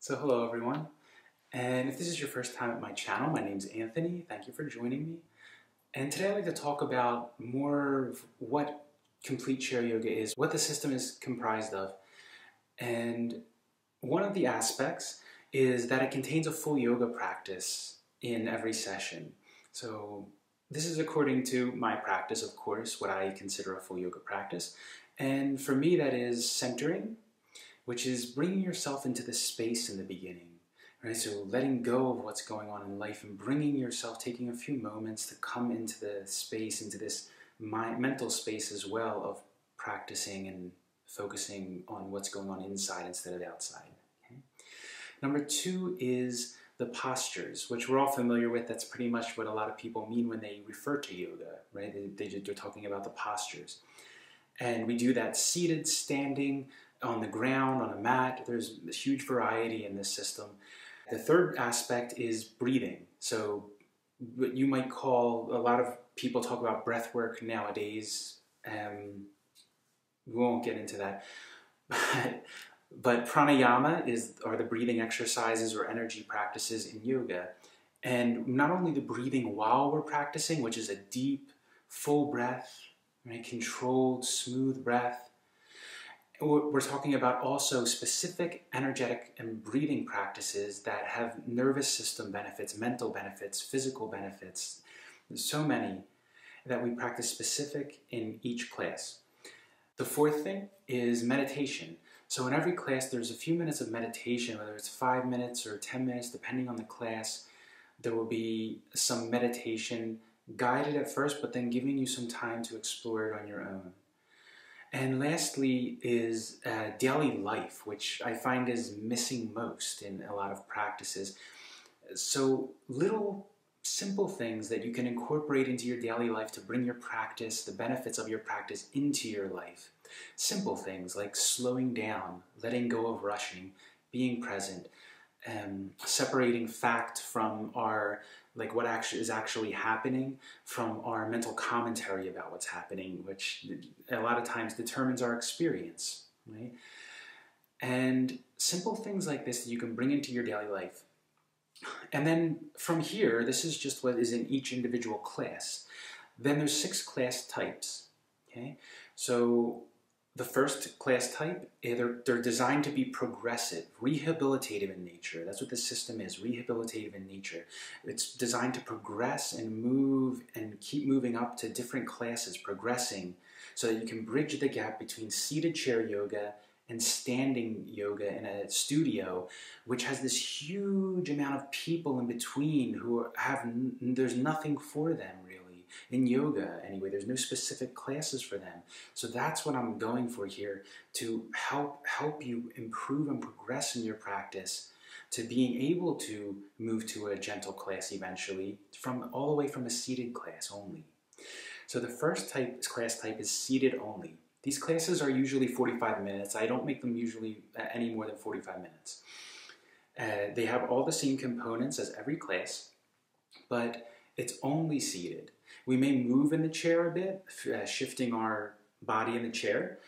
So hello everyone, and if this is your first time at my channel, my name's Anthony. Thank you for joining me. And today I'd like to talk about more of what complete chair yoga is, what the system is comprised of. And one of the aspects is that it contains a full yoga practice in every session. So this is according to my practice, of course, what I consider a full yoga practice. And for me that is centering, which is bringing yourself into this space in the beginning, right? So letting go of what's going on in life and bringing yourself, taking a few moments to come into the space, into this mental space as well of practicing and focusing on what's going on inside instead of outside. Okay? Number two is the postures, which we're all familiar with. That's pretty much what a lot of people mean when they refer to yoga, right? They're talking about the postures. And we do that seated, standing, on the ground, on a mat. There's a huge variety in this system. The third aspect is breathing. So what you might call, a lot of people talk about breath work nowadays. We won't get into that. But pranayama are the breathing exercises or energy practices in yoga. And not only the breathing while we're practicing, which is a deep, full breath, right? Controlled, smooth breath. We're talking about also specific energetic and breathing practices that have nervous system benefits, mental benefits, physical benefits. There's so many that we practice specific in each class. The fourth thing is meditation. So in every class there's a few minutes of meditation, whether it's 5 minutes or 10 minutes, depending on the class. There will be some meditation guided at first, but then giving you some time to explore it on your own. And lastly is daily life, which I find is missing most in a lot of practices. So little simple things that you can incorporate into your daily life to bring your practice, the benefits of your practice into your life. Simple things like slowing down, letting go of rushing, being present, separating fact from what is actually happening from our mental commentary about what's happening, which a lot of times determines our experience, right? And simple things like this that you can bring into your daily life. And then from here, this is just what is in each individual class. Then there's 6 class types, okay? So the first class type, they're designed to be progressive, rehabilitative in nature. That's what the system is, rehabilitative in nature. It's designed to progress and move and keep moving up to different classes, progressing, so that you can bridge the gap between seated chair yoga and standing yoga in a studio, which has this huge amount of people in between who there's nothing for them really. In yoga, anyway, there's no specific classes for them. So that's what I'm going for here, to help you improve and progress in your practice, to being able to move to a gentle class eventually, all the way from a seated class only. So the first class type is seated only. These classes are usually 45 minutes. I don't make them usually any more than 45 minutes. They have all the same components as every class, but it's only seated. We may move in the chair a bit, shifting our body in the chair,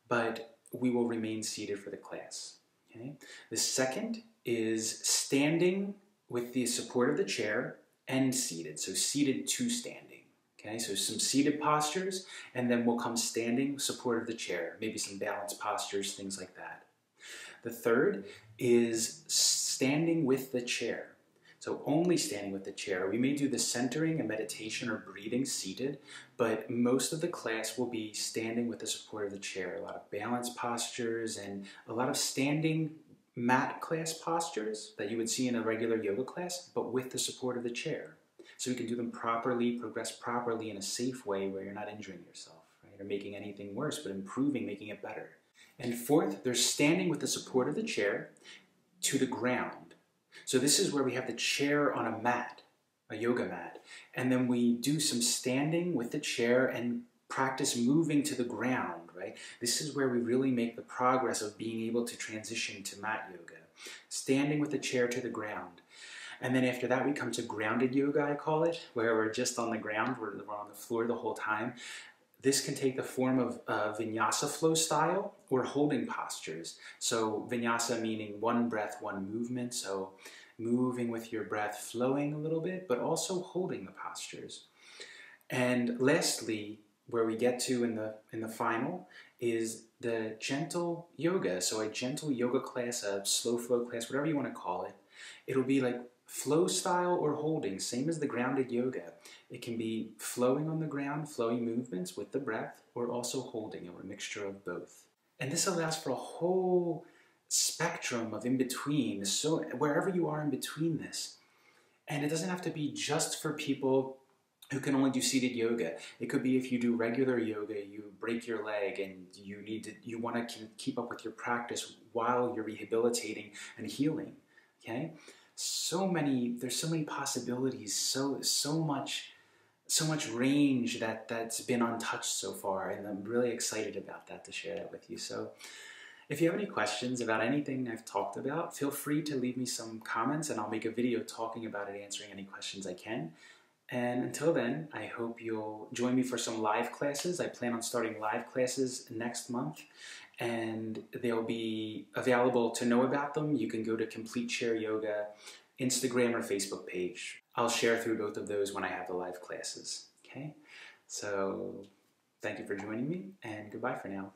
but we will remain seated for the class. Okay? The second is standing with the support of the chair and seated, so seated to standing. Okay? So some seated postures, and then we'll come standing, support of the chair, maybe some balance postures, things like that. The third is standing with the chair. So only standing with the chair. We may do the centering and meditation or breathing seated, but most of the class will be standing with the support of the chair. A lot of balance postures and a lot of standing mat class postures that you would see in a regular yoga class, but with the support of the chair. So we can do them properly, progress properly in a safe way where you're not injuring yourself, right? Or making anything worse, but improving, making it better. And fourth, there's standing with the support of the chair to the ground. So this is where we have the chair on a mat, a yoga mat, and then we do some standing with the chair and practice moving to the ground, right? This is where we really make the progress of being able to transition to mat yoga. Standing with the chair to the ground. And then after that we come to grounded yoga, I call it, where we're just on the ground, we're on the floor the whole time. This can take the form of vinyasa flow style or holding postures. So vinyasa meaning one breath, one movement. So moving with your breath, flowing a little bit, but also holding the postures. And lastly, where we get to in the final is the gentle yoga. So a gentle yoga class, a slow flow class, whatever you want to call it. It'll be like flow style or holding, same as the grounded yoga. It can be flowing on the ground, flowy movements with the breath, or also holding, or a mixture of both. And this allows for a whole spectrum of in between, so wherever you are in between this. And it doesn't have to be just for people who can only do seated yoga. It could be if you do regular yoga, you break your leg and you want to keep up with your practice while you're rehabilitating and healing. Okay? There's so many possibilities, so much range that's been untouched so far, and I'm really excited about that, to share that with you. So if you have any questions about anything I've talked about, feel free to leave me some comments and I'll make a video talking about it, answering any questions I can. And until then, I hope you'll join me for some live classes. I plan on starting live classes next month, and they'll be available. To know about them, you can go to Complete Chair Yoga Instagram or Facebook page. I'll share through both of those when I have the live classes. Okay? So thank you for joining me, and goodbye for now.